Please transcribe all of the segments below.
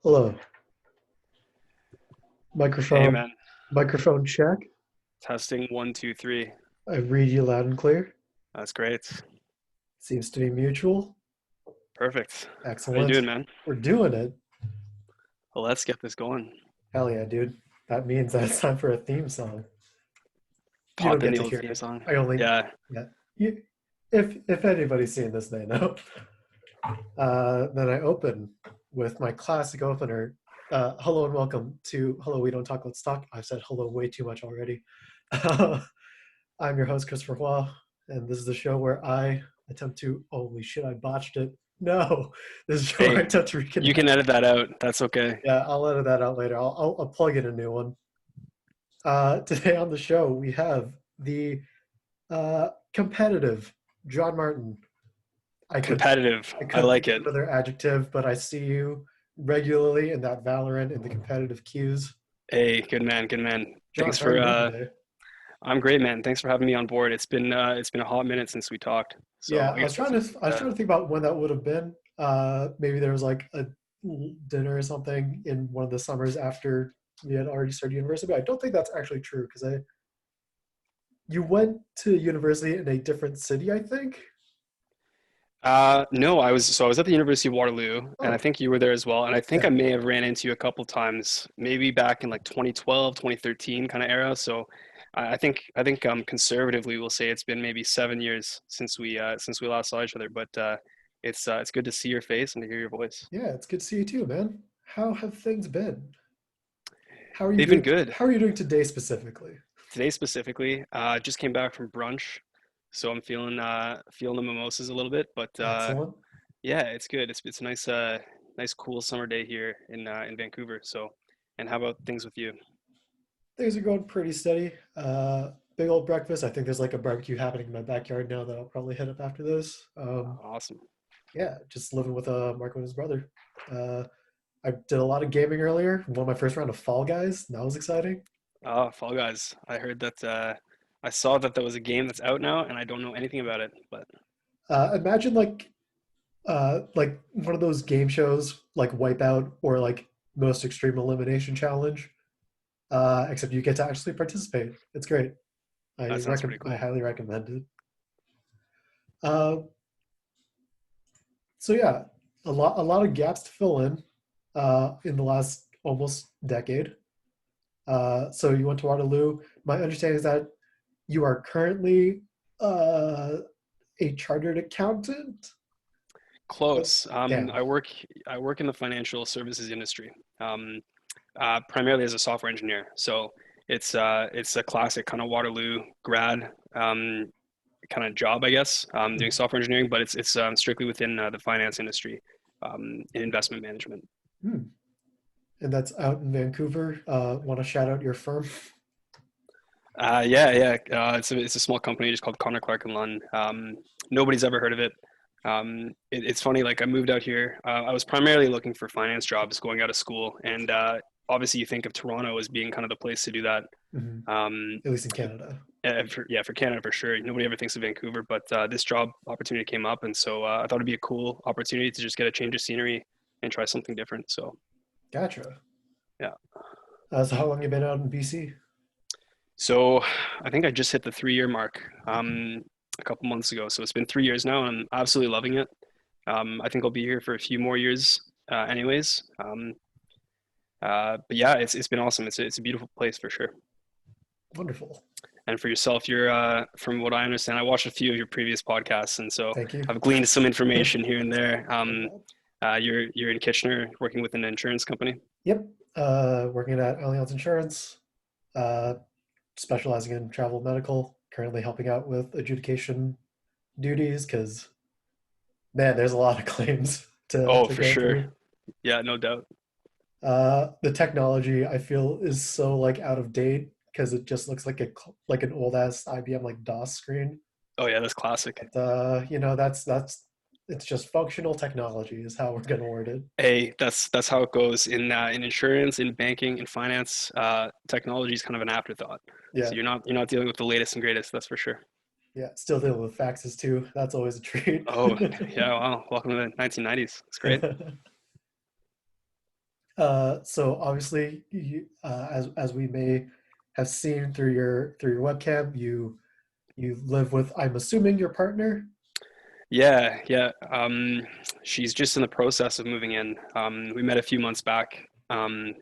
Hello. Hey Microphone. man, Microphone check. testing one, two, three. I read you loud and clear. That's great. Seems to be mutual. Perfect. How you doing, Excellent. man? We're doing it. Well, let's get this going. Hell yeah, dude. That means that it's time for a theme song. You don't Pop in get the to old hear theme it. song. I only, Yeah. yeah. You, if anybody's seen this, they know. Then I open with my classic opener. Hello and welcome to Hello, We Don't Talk, Let's Talk. I've said hello way too much already. I'm your host, Christopher Hua, and this is the show where I attempt to. Holy shit, I botched it. No, this is the show where I Hey, attempt to you reconnect. can edit that out. That's okay. Yeah, I'll edit that out later. I'll plug in a new one. Today on the show, we have the competitive John Martin. I could Competitive. I I could like think of it. another adjective, but I see you regularly in that Valorant in the competitive queues. Hey, good man, good man. John, Thanks how are for you doing today? I'm great, man. Thanks for having me on board. It's been a hot minute since we talked. So Yeah, I guess that's I was trying to think about when that would have been. Maybe there was like a dinner or something in one of the summers after we had already started university. But I don't think that's actually true because I you went to university in a different city, I think. no, I was at the University of Waterloo, and I Oh, think you were there as well. And I think yeah, I may have ran into you a couple times, maybe back in like 2012, 2013 kind of era. So I think conservatively we'll say it's been maybe 7 years since we last saw each other. But it's good to see your face and to hear your voice. yeah, it's good to see you too, man. How have things been? How are you They've been doing? good. How are you doing today specifically? Today specifically, just came back from brunch, so I'm feeling the mimosas a little bit. But Excellent. yeah, it's good. It's a nice cool summer day here in Vancouver. So, and how about things with you? Things are going pretty steady. Big old breakfast. I think there's like a barbecue happening in my backyard now that I'll probably hit up after this. Awesome. Yeah, just living with Marco and his brother. Uh, I did a lot of gaming earlier. Won my first round of Fall Guys. That was exciting. Fall Guys. I heard that I saw that there was a game that's out now, and I don't know anything about it. But Imagine like one of those game shows like Wipeout or like Most Extreme Elimination Challenge. Except you get to actually participate. It's great. that sounds pretty I cool. highly recommend it. Uh, so yeah, a lot of gaps to fill in the last almost decade. So you went to Waterloo. My understanding is that you are currently uh, a chartered accountant. Oh, Close. damn. I work in the financial services industry, primarily as a software engineer. So it's a classic kind of Waterloo grad kind of job, I guess, doing software engineering, but it's strictly within the finance industry, in investment management. Hmm. And that's out in Vancouver. Want to shout out your firm? Yeah, yeah. It's a small company just called Connor Clark and Lunn. Nobody's ever heard of it. It's funny. Like I moved out here. I was primarily looking for finance jobs going out of school, and obviously you think of Toronto as being kind of the place to do that. Hmm. Um, At least in Canada. yeah, for Canada for sure. Nobody ever thinks of Vancouver, but this job opportunity came up, and so I thought it'd be a cool opportunity to just get a change of scenery and try something different. So Gotcha. yeah. So how long you been out in BC? So I think I just hit the 3 year mark a couple months ago. So it's been 3 years now, and I'm absolutely loving it. I think I'll be here for a few more years, anyways. But yeah, it's been awesome. It's a beautiful place for sure. Wonderful. And for yourself, you're from what I understand, I watched a few of your previous podcasts, and so Thank you. I've gleaned some information here and there. No problem. You're in Kitchener, working with an insurance company. Yep. Working at Allianz Insurance, uh, specializing in travel medical, currently helping out with adjudication duties because, man, there's a lot of claims Oh, to for go sure. through. Yeah, no doubt. The technology I feel is so like out of date because it just looks like like an old ass IBM like DOS screen. Oh yeah, that's classic. But that's it's just functional technology is how we're gonna word it. Hey, that's how it goes in insurance, in banking, in finance. Technology is kind of an afterthought. So Yeah, you're not dealing with the latest and greatest. That's for sure. yeah. Still dealing with faxes too. That's always a treat. Oh yeah, wow. Welcome to the 1990s. That's great. So obviously, as we may have seen through your webcam, you live with, I'm assuming, your partner Yeah, yeah. She's just in the process of moving in. We met a few months back.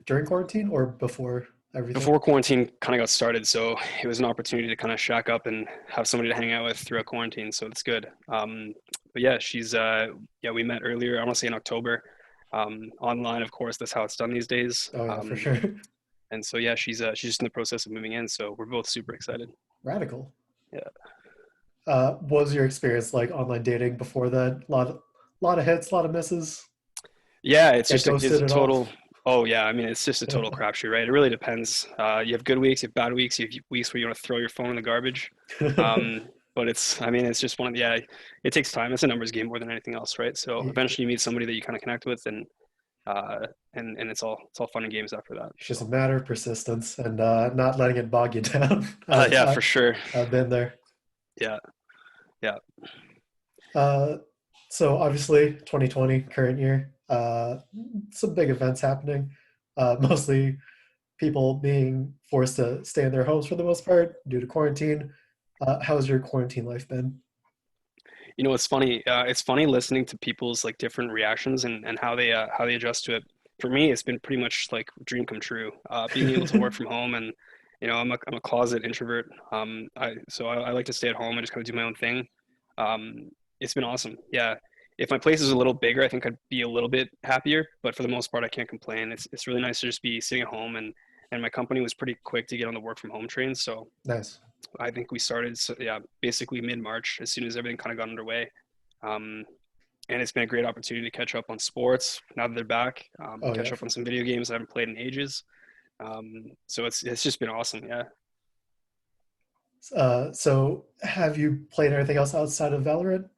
during quarantine or before everything. Before quarantine kind of got started, so it was an opportunity to kind of shack up and have somebody to hang out with throughout quarantine. So it's good. But yeah, she's yeah, we met earlier. I want to say in October. Online, of course, that's how it's done these days. Oh yeah, for sure. And so yeah, she's just in the process of moving in. So we're both super excited. Radical. Yeah. What was your experience like online dating before that? Lot of hits, a lot of misses. Yeah, it's Get just it's ghosted a at all? total. Oh yeah, I mean it's just a total crapshoot, right? It really depends. You have good weeks, you have bad weeks, you have weeks where you want to throw your phone in the garbage. But I mean, it's just one of the, yeah, it takes time. It's a numbers game more than anything else, right? So It's eventually you meet somebody that you kind of connect with, and it's all fun and games after that. just a So matter of persistence and not letting it bog you down. yeah, for sure. I've been there. Yeah, yeah. Uh, so obviously, 2020, current year, some big events happening. Mostly people being forced to stay in their homes for the most part due to quarantine. How's your quarantine life been? You know, it's funny. It's funny listening to people's like different reactions and how they adjust to it. For me, it's been pretty much like dream come true. Being able to work from home, and I'm a closet introvert. I like to stay at home and just kind of do my own thing. It's been awesome. Yeah. If my place is a little bigger, I think I'd be a little bit happier. But for the most part, I can't complain. It's really nice to just be sitting at home, and my company was pretty quick to get on the work from home train. So Nice. I think we started, so, yeah, basically mid March, as soon as everything kind of got underway. Um, and it's been a great opportunity to catch up on sports now that they're back. Oh yeah. Catch up on some video games I haven't played in ages. So it's just been awesome. Yeah, So have you played anything else outside of Valorant?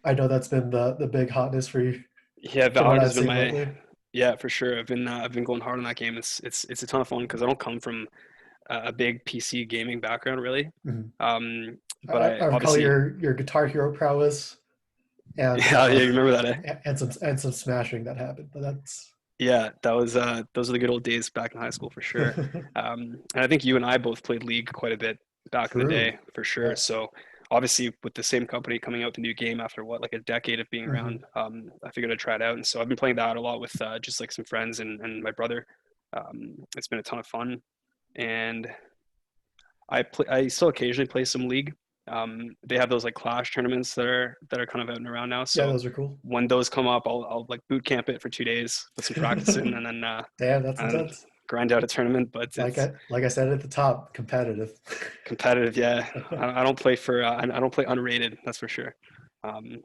I know that's been the big hotness for you, yeah. from what Valorant I've has been seen my, lately. yeah, for sure. I've been going hard on that game. It's a ton of fun because I don't come from a big PC gaming background really. Mhm. Um, but I, I I recall obviously, your Guitar Hero prowess and yeah, yeah, you remember that, eh? and some smashing that happened, but that's Yeah, that was those are the good old days back in high school for sure. And I think you and I both played League quite a bit back in the true. day for sure. Yes. So obviously with the same company coming out with a new game after what, like a decade of being Hmm. around, I figured I'd try it out. And so I've been playing that a lot with just like some friends and my brother. It's been a ton of fun, and I still occasionally play some League. They have those like Clash tournaments that are kind of out and around now. Yeah, So those are cool. when those come up, I'll like boot camp it for 2 days, put some practice in, Damn, that's and intense. grind out a tournament. But Like it's I said at the top, competitive. competitive. Yeah, I don't play for I don't play unrated. That's for sure. Um,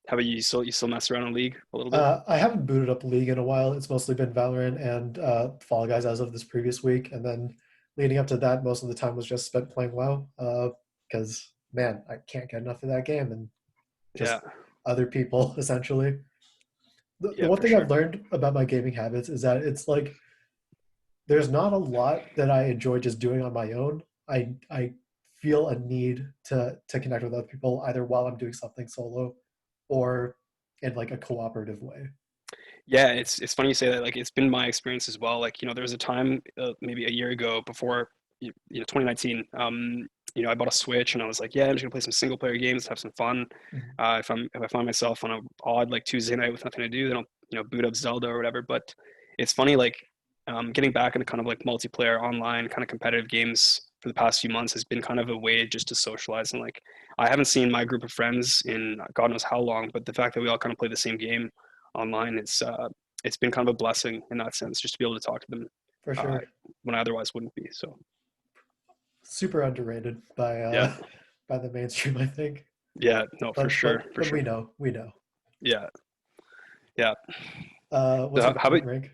how about you? You still mess around in League a little bit? I haven't booted up a league in a while. It's mostly been Valorant and Fall Guys as of this previous week, and then leading up to that, most of the time was just spent playing WoW. Because man, I can't get enough of that game, and Yeah, just other people essentially. The yeah, one for thing I've sure. learned about my gaming habits is that it's like there's not a lot that I enjoy just doing on my own. I feel a need to connect with other people either while I'm doing something solo or in like a cooperative way. Yeah, it's funny you say that. Like it's been my experience as well. Like there was a time maybe a year ago before 2019. I bought a Switch and I was like, yeah, I'm just gonna play some single player games, have some fun. Mhm. If I find myself on a odd like Tuesday night with nothing to do, then I'll boot up Zelda or whatever. But it's funny like getting back into kind of like multiplayer online kind of competitive games for the past few months has been kind of a way just to socialize. And like I haven't seen my group of friends in God knows how long, but the fact that we all kind of play the same game online, it's been kind of a blessing in that sense, just to be able to talk to them For uh, sure. when I otherwise wouldn't be. So Super underrated yeah, by the mainstream, I think. yeah, no, for But sure, for we sure. know, we know. Yeah, yeah. What's your How about Valorant rank?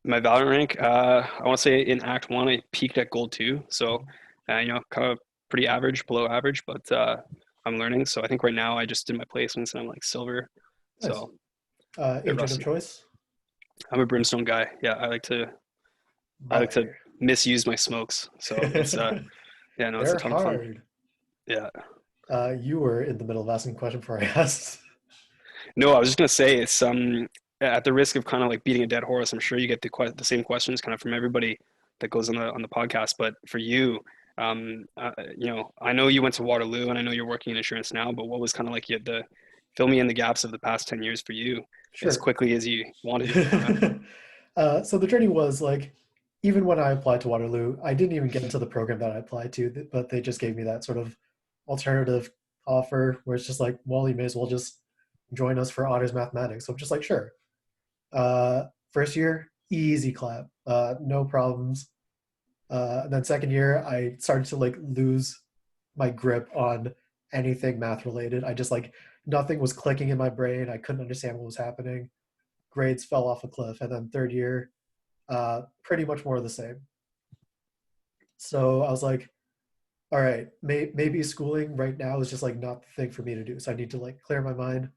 my Valorant rank? I want to say in Act One, I peaked at Gold Two, so kind of pretty average, below average, but I'm learning. So I think right now I just did my placements and I'm like silver, Nice. so a bit Agent of rusty. choice? I'm a brimstone guy. Yeah, I like to Baller. misuse my smokes. So it's yeah, no, it's a They're ton of fun. hard. Yeah. You were in the middle of asking a question before I asked. No, I was just gonna say at the risk of kind of like beating a dead horse, I'm sure you get the same questions kind of from everybody that goes on the podcast. But for you, I know you went to Waterloo, and I know you're working in insurance now. But what was kind of like the fill me in the gaps of the past 10 years for you, as Sure. quickly as you wanted to kind of. So the journey was like, even when I applied to Waterloo, I didn't even get into the program that I applied to, but they just gave me that sort of alternative offer where it's just like, well, you may as well just join us for honors mathematics. So I'm just like, sure. First year, easy clap, no problems. And then second year, I started to like lose my grip on anything math related. I just like nothing was clicking in my brain. I couldn't understand what was happening. Grades fell off a cliff. And then third year, pretty much more of the same. So I was like, all right, maybe schooling right now is just like not the thing for me to do. So I need to like clear my mind.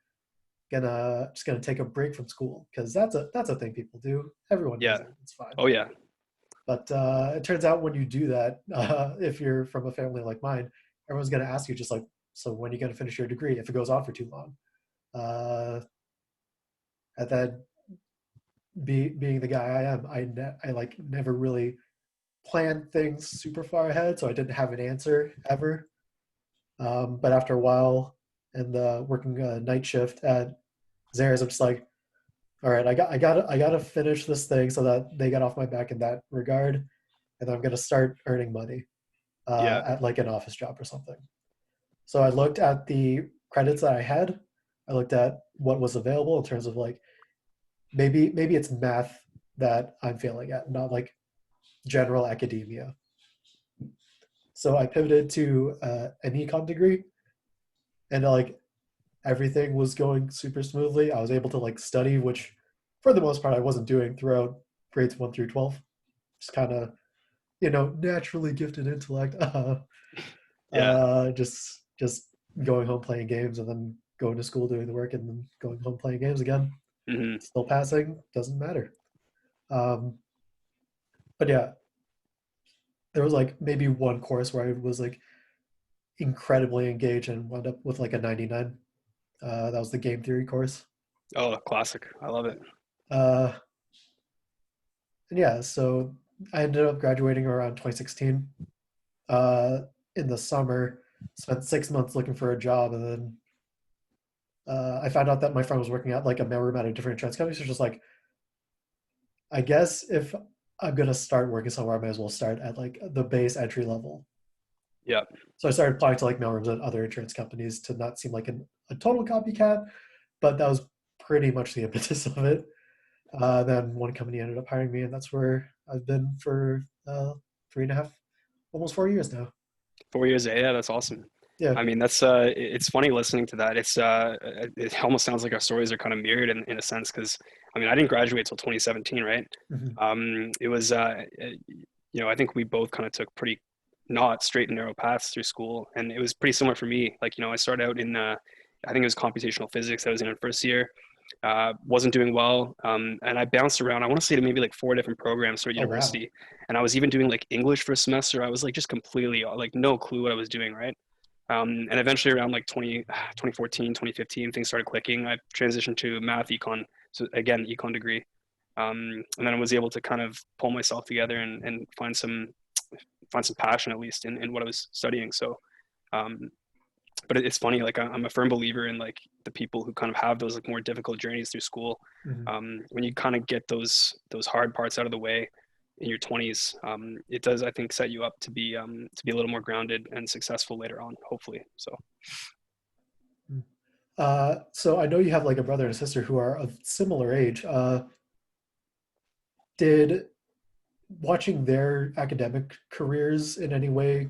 Gonna take a break from school because that's a thing people do. Everyone does Yeah. it. It's fine. Oh yeah. But it turns out when you do that, if you're from a family like mine, everyone's gonna ask you just like, so when are you gonna finish your degree if it goes on for too long? Uh, and then being the guy I am, I like never really planned things super far ahead, so I didn't have an answer ever. But after a while, and working a night shift at Zares, I'm just like, all right, I gotta finish this thing so that they get off my back in that regard, and then I'm gonna start earning money Yeah. at like an office job or something. So I looked at the credits that I had. I looked at what was available in terms of like maybe it's math that I'm failing at, not like general academia. So I pivoted to an econ degree, and like everything was going super smoothly. I was able to like study, which for the most part I wasn't doing throughout grades 1 through 12. Just kind of naturally gifted intellect. Yeah. Just going home playing games and then going to school doing the work and then going home playing games again. Hmm. Still passing, doesn't matter. Um, but yeah, there was like maybe one course where I was like incredibly engaged and wound up with like a 99. That was the game theory course. Oh, classic. I love it. Uh, and yeah, so I ended up graduating around 2016. Uh, in the summer, spent 6 months looking for a job, and then I found out that my friend was working at like a mailroom at a different insurance company. So just like, I guess if I'm gonna start working somewhere, I might as well start at like the base entry level. Yeah. So I started applying to like mailrooms at other insurance companies to not seem like a total copycat, but that was pretty much the impetus of it. Then one company ended up hiring me, and that's where I've been for 3.5, almost 4 years now. 4 years. Yeah, that's awesome. Yeah. I mean, that's it's funny listening to that. It almost sounds like our stories are kind of mirrored in a sense because I mean, I didn't graduate till 2017, right? Mhm. It was I think we both kind of took pretty not straight and narrow paths through school, and it was pretty similar for me. Like, I started out in I think it was computational physics. I was in first year. Wasn't doing well, and I bounced around. I want to say to maybe like four different programs through Oh wow. university, and I was even doing like English for a semester. I was like just completely like no clue what I was doing, right? And eventually around like 2014, 2015, things started clicking. I transitioned to math econ, so again econ degree, and then I was able to kind of pull myself together and find some passion at least in what I was studying. So um, but it's funny, like I'm a firm believer in like the people who kind of have those like more difficult journeys through school. Mhm. When you kind of get those hard parts out of the way in your 20s, it does, I think, set you up to be a little more grounded and successful later on, hopefully. So So I know you have like a brother and a sister who are of similar age. Did watching their academic careers in any way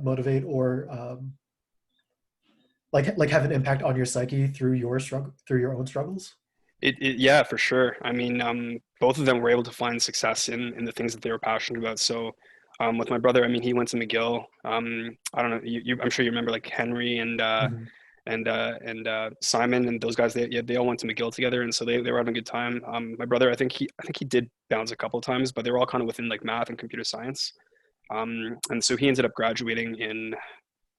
motivate or like have an impact on your psyche through your own struggles? yeah, for sure. I mean, both of them were able to find success in the things that they were passionate about. So with my brother, I mean, he went to McGill. I don't know, I'm sure you remember like Henry Mhm. and Simon and those guys. They all went to McGill together, and so they were having a good time. My brother, I think he did bounce a couple of times, but they were all kind of within like math and computer science. And so he ended up graduating in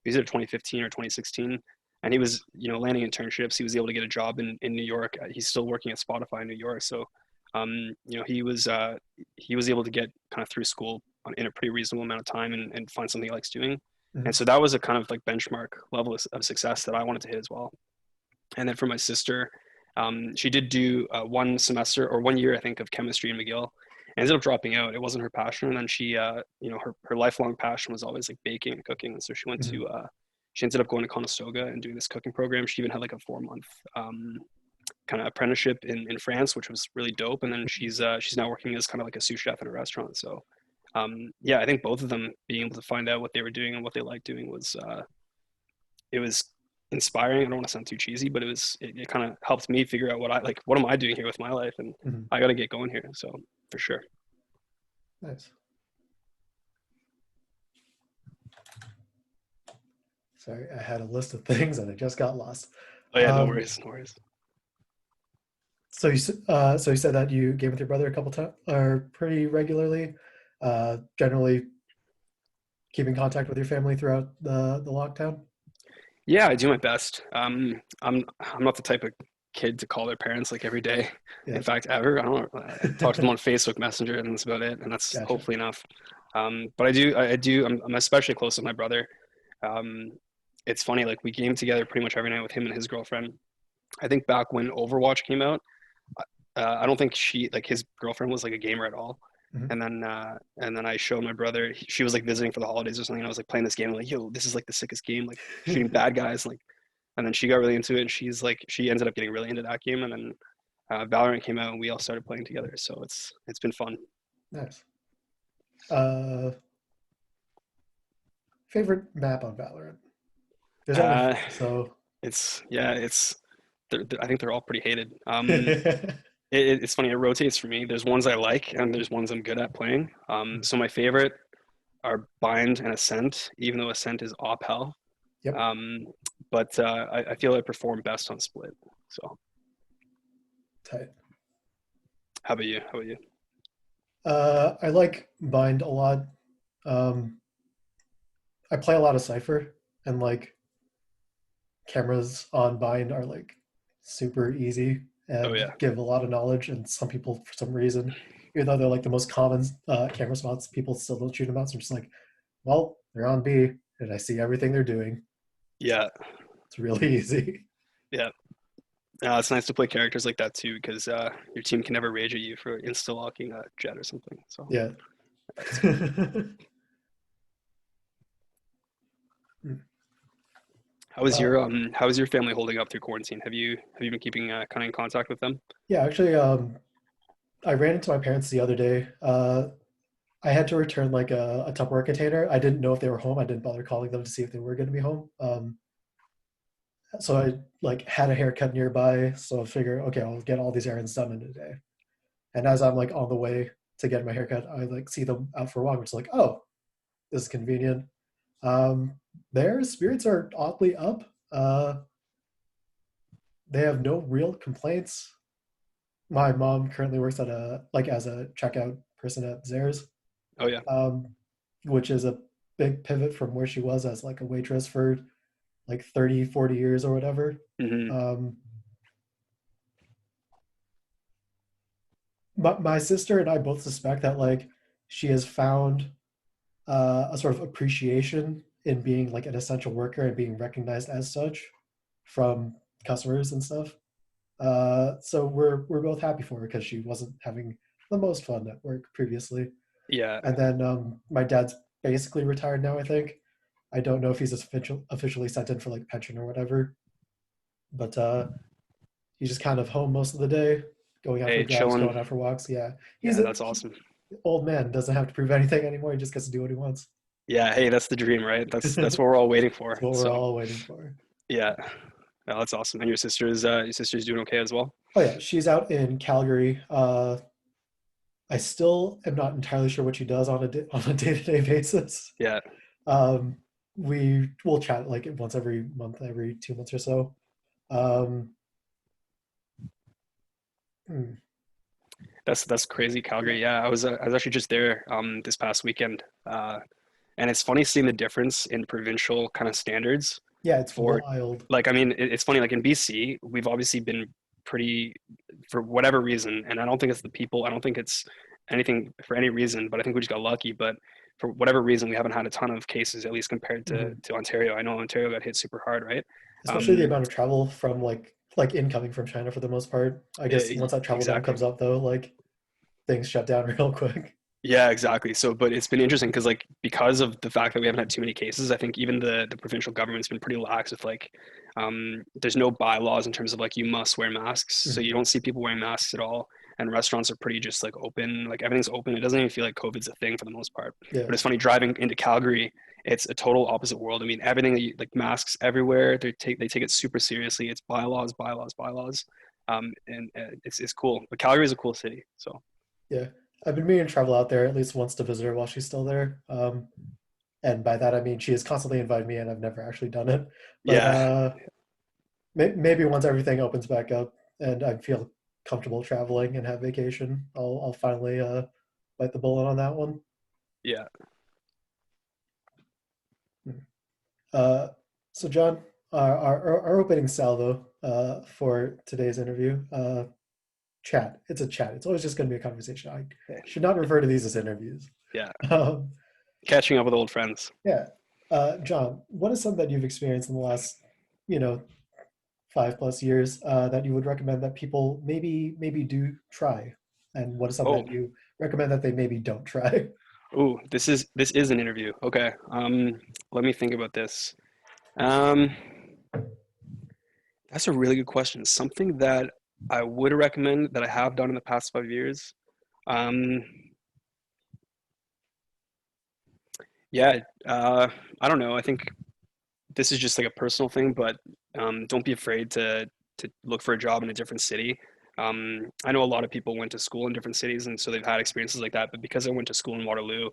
either 2015 or 2016, and he was, landing internships. He was able to get a job in New York. He's still working at Spotify in New York. So, he was able to get kind of through school in a pretty reasonable amount of time and find something he likes doing. And Mhm. so that was a kind of like benchmark level of success that I wanted to hit as well. And then for my sister, she did do 1 semester or 1 year, I think, of chemistry in McGill. And ended up dropping out. It wasn't her passion, and then she, her lifelong passion was always like baking and cooking. And so Mhm. she ended up going to Conestoga and doing this cooking program. She even had like a 4 month kind of apprenticeship in France, which was really dope. And then she's now working as kind of like a sous chef in a restaurant. So yeah, I think both of them being able to find out what they were doing and what they liked doing was it was inspiring. I don't want to sound too cheesy, but it kind of helped me figure out what I like. What am I doing here with my life? And Mhm. I got to get going here. So for sure. Nice. Sorry, I had a list of things and I just got lost. Oh yeah, no Um, worries, no worries. so you said that you game with your brother a couple times or pretty regularly. Generally keeping contact with your family throughout the lockdown. Yeah, I do my best. I'm not the type of kid to call their parents like every day. Yeah, In fact, ever. I don't. I talk to them on Facebook Messenger, and that's about it. And that's gotcha. hopefully enough. But I do. I'm especially close with my brother. Um, it's funny. Like we game together pretty much every night with him and his girlfriend. I think back when Overwatch came out, I don't think his girlfriend was like a gamer at all. Mhm. And then I showed my brother. She was like visiting for the holidays or something. And I was like playing this game. I'm like, yo, this is like the sickest game. Like shooting bad guys. Like, and then she got really into it. And she ended up getting really into that game. And then Valorant came out, and we all started playing together. So it's been fun. Nice. Uh, Favorite map on Valorant? There's only Uh, so. it's yeah, it's. I think they're all pretty hated. It's funny. It rotates for me. There's ones I like, and there's ones I'm good at playing. So my favorite are Bind and Ascent, even though Ascent is op hell. Yep. Um, but I feel I perform best on Split. So Tight. how about you? How about you? I like Bind a lot. Um, I play a lot of Cypher, and like cameras on Bind are like super easy Oh and yeah, give a lot of knowledge. And some people, for some reason, even though they're like the most common camera spots, people still don't shoot them out. So I'm just like, well, they're on B, and I see everything they're doing. yeah, It's really easy. yeah. It's nice to play characters like that too, because your team can never rage at you for insta locking a jet or something. So Yeah. that's good. uh, How is your family holding up through quarantine? Have you been keeping kind of in contact with them? yeah, actually, I ran into my parents the other day. I had to return like a Tupperware container. I didn't know if they were home. I didn't bother calling them to see if they were going to be home. So I like had a haircut nearby. So I figure, okay, I'll get all these errands done in a day. And as I'm like on the way to get my haircut, I like see them out for a walk, which is like, oh, this is convenient. Um, their spirits are oddly up. They have no real complaints. My mom currently works at a like as a checkout person at Zares, Oh yeah. um, which is a big pivot from where she was as like a waitress for like 30, 40 years or whatever. Hmm. Um, but my sister and I both suspect that like she has found a sort of appreciation in being like an essential worker and being recognized as such from customers and stuff. So we're both happy for her because she wasn't having the most fun at work previously. Yeah. And then my dad's basically retired now. I think I don't know if he's officially sent in for like pension or whatever, but he's just kind of home most of the day, going out for Hey, drives, chilling. going out for walks. Yeah, he's Yeah, a that's awesome. old man, doesn't have to prove anything anymore. He just gets to do what he wants. Yeah, hey, that's the dream, right? That's That's what we're all waiting for. what we're So all waiting for. yeah, no, that's awesome. And your sister's doing okay as well. Oh yeah, she's out in Calgary. I still am not entirely sure what she does on on a day to day basis. Yeah, Um, we will chat like once every month, every 2 months or so. Um, hmm, that's crazy, Calgary. Yeah, I was actually just there this past weekend, and it's funny seeing the difference in provincial kind of standards. Yeah, it's for wild. like, I mean, it's funny, like in BC, we've obviously been pretty, for whatever reason, and I don't think it's the people, I don't think it's anything for any reason, but I think we just got lucky. But for whatever reason, we haven't had a ton of cases, at least compared Mhm. to Ontario. I know Ontario got hit super hard, right? Especially the Um, amount of travel from like incoming from China for the most part. I guess once that travel ban exactly. comes up though, like things shut down real quick. Yeah, exactly. So, but it's been interesting because, like, because of the fact that we haven't had too many cases, I think even the provincial government's been pretty lax with like, there's no bylaws in terms of like you must wear masks, so Mhm. you don't see people wearing masks at all, and restaurants are pretty just like open, like everything's open. It doesn't even feel like COVID's a thing for the most part. Yeah, But it's funny driving into Calgary, it's a total opposite world. I mean, everything that like masks everywhere. They take it super seriously. It's bylaws, bylaws, bylaws, and it's cool. But Calgary is a cool city, so yeah. I've been meaning to travel out there at least once to visit her while she's still there. And by that I mean she has constantly invited me, and I've never actually done it. But yeah. maybe once everything opens back up and I feel comfortable traveling and have vacation, I'll finally bite the bullet on that one. Yeah. Uh, so John, our opening salvo for today's interview, chat. It's a chat. It's always just going to be a conversation. I should not refer to these as interviews. Yeah. Um, Catching up with old friends. yeah, John, what is something that you've experienced in the last, you know, 5+ years that you would recommend that people maybe do try, and what is something Oh, that you recommend that they maybe don't try? oh, this is an interview. Okay. Let me think about this. Um, that's a really good question. Something that I would recommend that I have done in the past 5 years. Um, yeah, I don't know. I think this is just like a personal thing, but don't be afraid to look for a job in a different city. I know a lot of people went to school in different cities, and so they've had experiences like that. But because I went to school in Waterloo,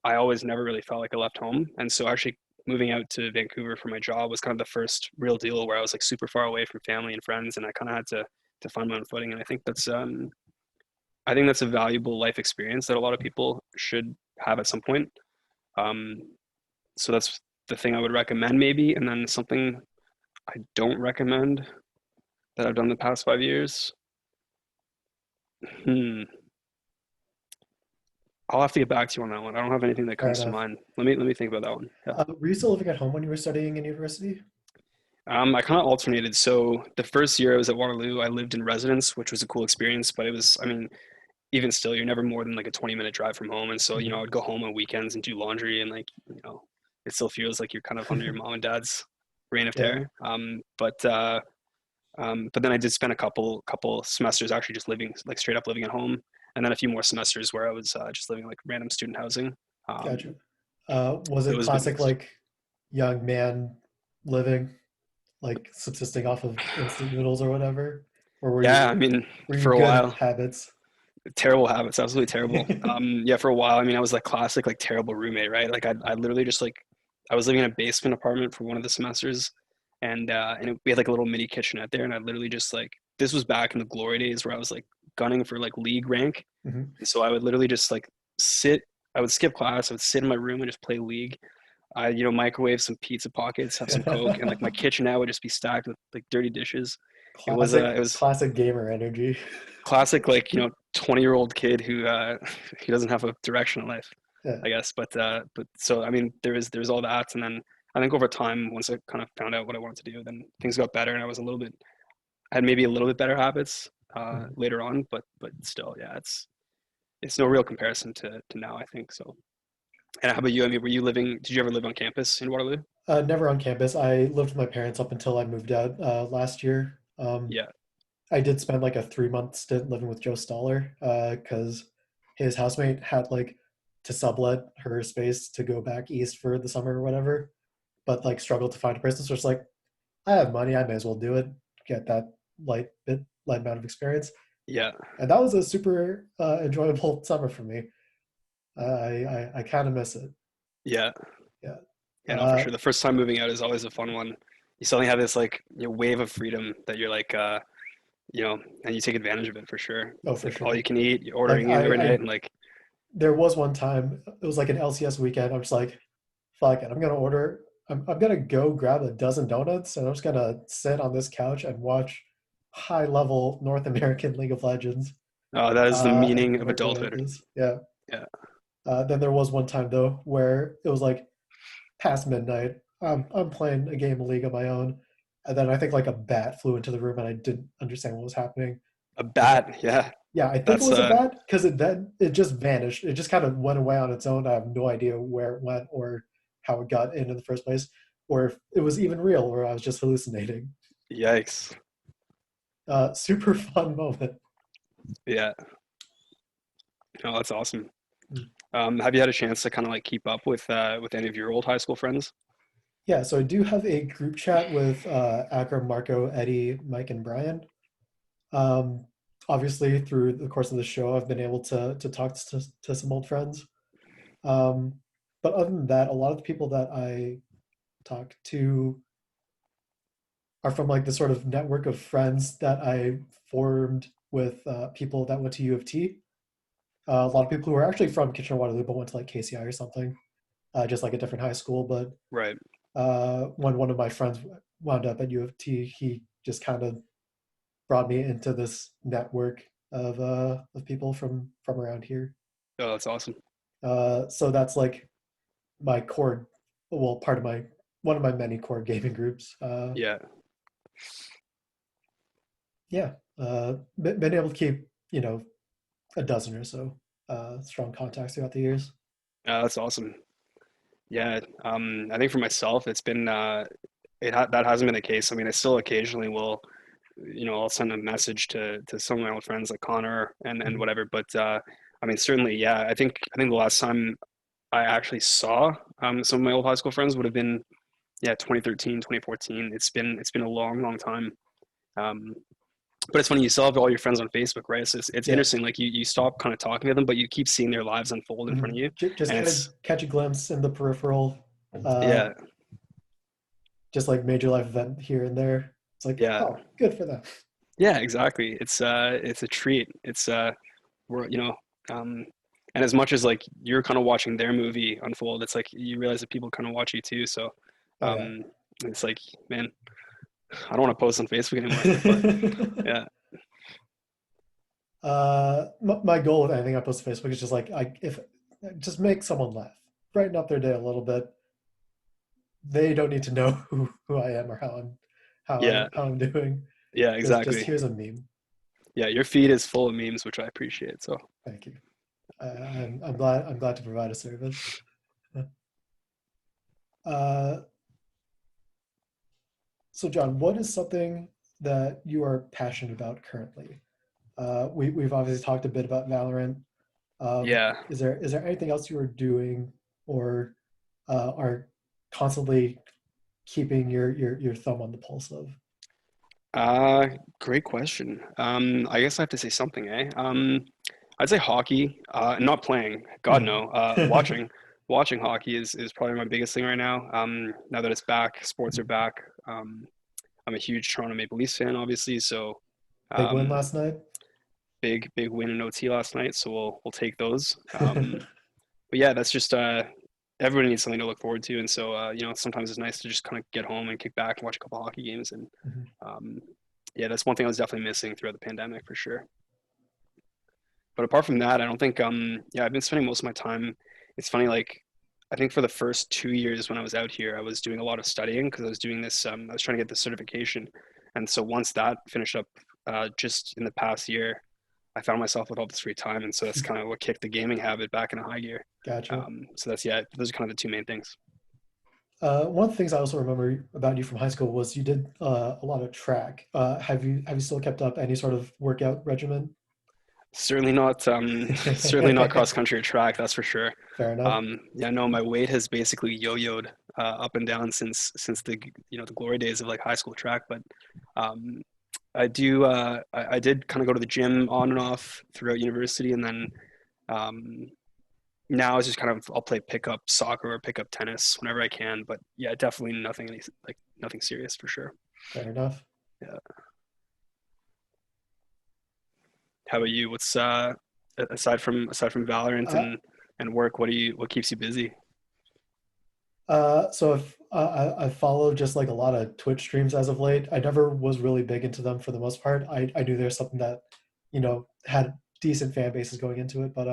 I always never really felt like I left home. And so actually moving out to Vancouver for my job was kind of the first real deal where I was like super far away from family and friends, and I kind of had to find my own footing. And I think that's a valuable life experience that a lot of people should have at some point. Um, so that's the thing I would recommend maybe. And then something I don't recommend that I've done the past 5 years. Hmm. I'll have to get back to you on that one. I don't have anything that Fair comes to enough. mind. Let me think about that one. Yeah. Were you still living at home when you were studying in university? I kind of alternated. So the first year I was at Waterloo, I lived in residence, which was a cool experience. But it was, I mean, even still, you're never more than like a 20-minute drive from home. And so, you know, I Mhm. would go home on weekends and do laundry, and like, it still feels like you're kind of under your mom and dad's reign of Yeah, terror. But then I did spend a couple semesters actually just living like straight up living at home, and then a few more semesters where I was just living like random student housing. gotcha. Um, Was so it it was a bit classic mixed. like young man living, like subsisting off of instant noodles or whatever? Or Yeah, I mean, were you for a good while, habits? terrible habits, absolutely terrible. Yeah, for a while, I mean, I was like classic, like terrible roommate, right? Like I literally just like, I was living in a basement apartment for one of the semesters, we had like a little mini kitchenette there, and I literally just like, this was back in the glory days where I was like gunning for like league rank, Mhm. and so I would literally just like sit, I would skip class, I would sit in my room and just play league. I, microwave some pizza pockets, have some Coke, and like my kitchenette would just be stacked with like dirty dishes. Classic, It was classic gamer energy. classic like 20-year-old kid who he doesn't have a direction in life, Yeah. I guess. But so I mean there was all that, and then I think over time, once I kind of found out what I wanted to do, then things got better, and I had maybe a little bit better habits Mhm. later on, but still, yeah, it's no real comparison to now, I think. So, and how about you? I mean, did you ever live on campus in Waterloo? Never on campus. I lived with my parents up until I moved out last year. Yeah. I did spend like a 3 month stint living with Joe Stoller because his housemate had like to sublet her space to go back east for the summer or whatever, but like struggled to find a person. So it's like, I have money, I may as well do it, get that light amount of experience. Yeah. And that was a super enjoyable summer for me. I kind of miss it. Yeah. Yeah. Yeah, no, for Uh, sure. The first time moving out is always a fun one. You suddenly have this like wave of freedom that you're like and you take advantage of it for sure. oh, It's for like all you sure. can eat, you're Like ordering in every night, and like, there was one time it was like an LCS weekend. I'm just like, fuck it, I'm gonna order I'm gonna go grab a dozen donuts and I'm just gonna sit on this couch and watch high level North American League of Legends Oh, that is the and meaning of work away at adulthood. this. Yeah. Yeah, Then there was one time though where it was like past midnight. I'm playing a game of League on my own, and then I think like a bat flew into the room and I didn't understand what was happening. a And bat. Yeah, yeah, I think it that's was a bat because it just vanished. It just kind of went away on its own. I have no idea where it went or how it got in the first place, or if it was even real or I was just hallucinating. yikes. Super fun moment. Yeah, no, that's awesome. Mm. Have you had a chance to kind of like keep up with any of your old high school friends? Yeah, so I do have a group chat with Akram, Marco, Eddie, Mike, and Brian. Um, Obviously, through the course of the show, I've been able to talk to some old friends. Um, but other than that, a lot of the people that I talk to are from like the sort of network of friends that I formed with people that went to U of T. A lot of people who are actually from Kitchener-Waterloo but went to like KCI or something, just like a different high school. But Right. when one of my friends wound up at U of T, he just kind of brought me into this network of people from around here. Oh, that's awesome. So that's like my core, well, part of my one of my many core gaming groups. Yeah, Yeah, been able to keep a dozen or so strong contacts throughout the years. that's awesome. Yeah, I think for myself, it's been that hasn't been the case. I mean, I still occasionally will, I'll send a message to some of my old friends like Connor and Mhm. whatever. But I mean, certainly, yeah. I think the last time I actually saw some of my old high school friends would have been, yeah, 2013, 2014. It's been a long, long time. Um, but it's funny, you still have all your friends on Facebook, right? So it's Yeah. interesting. Like you stop kind of talking to them, but you keep seeing their lives unfold in front of you, Just and kind of it's catch a glimpse in the peripheral, uh, yeah, just like major life event here and there. It's like, yeah, oh, good for them. yeah, exactly. It's a treat. We're um, and as much as like you're kind of watching their movie unfold, it's like you realize that people kind of watch you too. So Oh yeah. um, it's like, man, I don't want to post on Facebook anymore. But yeah, My goal with anything I post to Facebook is just like I if just make someone laugh, brighten up their day a little bit. They don't need to know who I am or yeah, how I'm doing. yeah, Just exactly. here's a meme. Yeah, your feed is full of memes, which I appreciate. So Thank you. I'm glad to provide a service. Uh, so John, what is something that you are passionate about currently? We've obviously talked a bit about Valorant. yeah, Is there anything else you are doing or are constantly keeping your thumb on the pulse of? uh, great question. I guess I have to say something, eh? I'd say hockey. Not playing, God Mhm. no. Watching hockey is probably my biggest thing right now. Now that it's back, sports are back. I'm a huge Toronto Maple Leafs fan, obviously. So, Big win um, last night. big win in OT last night. So we'll take those. But yeah, that's just everybody needs something to look forward to, and so sometimes it's nice to just kind of get home and kick back and watch a couple hockey games, and Mhm. um, yeah, that's one thing I was definitely missing throughout the pandemic for sure. But apart from that, I don't think yeah, I've been spending most of my time. It's funny, like I think for the first 2 years when I was out here, I was doing a lot of studying because I was doing this. I was trying to get the certification, and so once that finished up, just in the past year, I found myself with all this free time, and so that's kind of what kicked the gaming habit back in a high gear. Gotcha. So that's yeah, those are kind of the two main things. One of the things I also remember about you from high school was you did a lot of track. Have you still kept up any sort of workout regimen? Certainly not, certainly not cross country or track, that's for sure. Fair enough. Yeah, no, my weight has basically yo-yoed up and down since the the glory days of like high school track. But um, I did kind of go to the gym on and off throughout university, and then um, now it's just kind of I'll play pickup soccer or pickup tennis whenever I can. But yeah, definitely nothing serious for sure. Fair enough. Yeah. How about you? What's aside from Valorant Uh, and work, what keeps you busy? So if I follow just like a lot of Twitch streams as of late. I never was really big into them for the most part. I knew there's something that, had decent fan bases going into it, but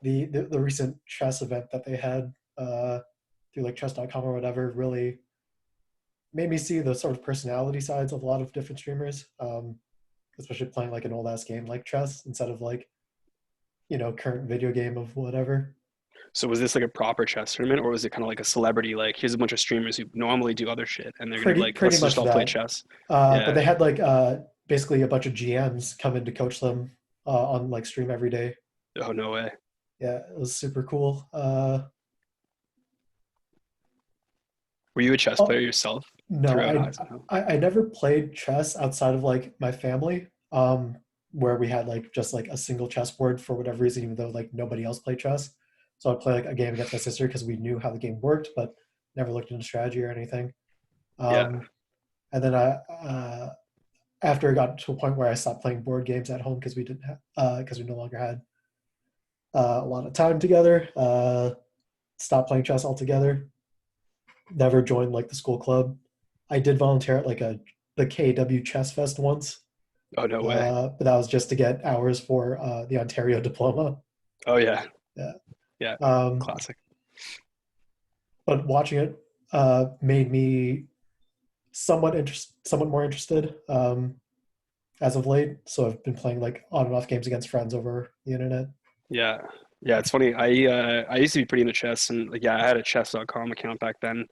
the recent chess event that they had through like chess.com or whatever really made me see the sort of personality sides of a lot of different streamers, especially playing like an old ass game like chess instead of like, current video game of whatever. So was this like a proper chess tournament, or was it kind of like a celebrity? Like, here's a bunch of streamers who normally do other shit, and they're gonna be Pretty like, pretty let's just much all play that. chess. But Yeah. they had like basically a bunch of GMs come in to coach them on like stream every day. Oh no way. Yeah, it was super cool. Were you a chess player Oh yourself no, throughout I, high school? I never played chess outside of like my family, where we had like just like a single chessboard for whatever reason, even though like nobody else played chess. So I'd play like a game against my sister because we knew how the game worked, but never looked into strategy or anything. Yeah. Um, and then after it got to a point where I stopped playing board games at home because we didn't have because we no longer had a lot of time together. Stopped playing chess altogether. Never joined like the school club. I did volunteer at like the KW Chess Fest once, Oh no way. but that was just to get hours for the Ontario diploma. Oh yeah. Yeah. Yeah. Um, Classic. but watching it made me somewhat more interested as of late. So I've been playing like on and off games against friends over the internet. Yeah. Yeah. It's funny. I used to be pretty into chess, and like, yeah, I had a chess.com account back then.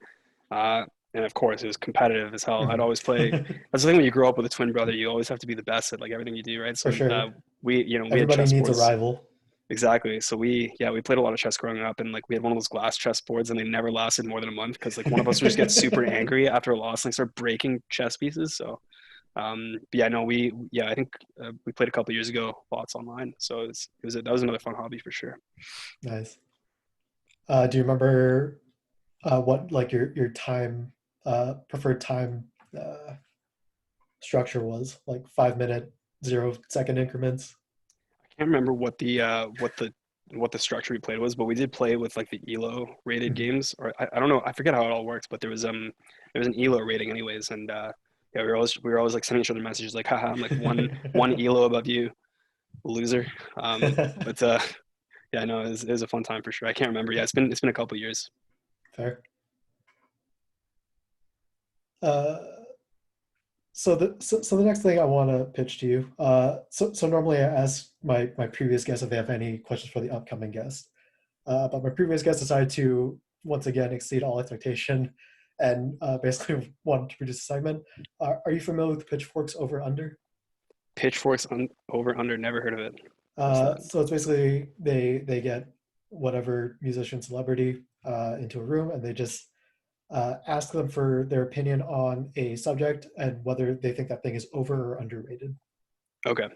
Uh, and of course, it was competitive as hell. I'd always play. That's the thing when you grow up with a twin brother, you always have to be the best at like everything you do, right? For So sure. we had Everybody chess needs a boards. rival. Exactly. So we played a lot of chess growing up, and like we had one of those glass chess boards, and they never lasted more than a month because like one of us would just get super angry after a loss and like start breaking chess pieces. So but yeah, no, I think we played a couple of years ago, lots online. So that was another fun hobby for sure. Nice. Do you remember what like your time preferred time uh, structure was? Like 5 minute, 0 second increments. Can't remember what the structure we played was, but we did play with like the ELO rated Mhm. games, or I don't know, I forget how it all works, but there was an ELO rating anyways, and yeah, we were always like sending each other messages like, haha, I'm like one ELO above you, loser. But yeah, no, it was a fun time for sure. I can't remember. Yeah, it's been a couple of years. Fair. Uh, so the next thing I want to pitch to you. So normally I ask my previous guests if they have any questions for the upcoming guest. But my previous guest decided to once again exceed all expectation and basically wanted to produce a segment. Are you familiar with Pitchforks Over Under? Pitchforks over under, never heard of it. What's that? So it's basically they get whatever musician celebrity into a room and they just ask them for their opinion on a subject and whether they think that thing is over or underrated. Okay,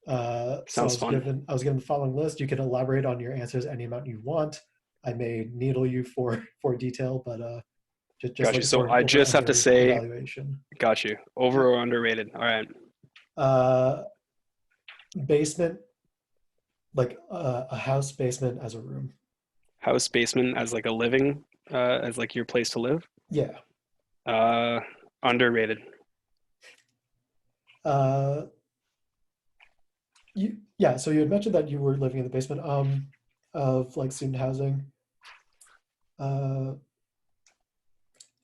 So sounds fun. I was given the following list. You can elaborate on your answers any amount you want. I may needle you for detail, but just Got you. looking So for an I over just have to under say, evaluation. got you. Over or underrated? All right. Uh, Basement, like a house basement as a room. House basement as like a living, as like your place to live. Yeah. Uh, Underrated. Uh, yeah. So you had mentioned that you were living in the basement of like student housing. Uh,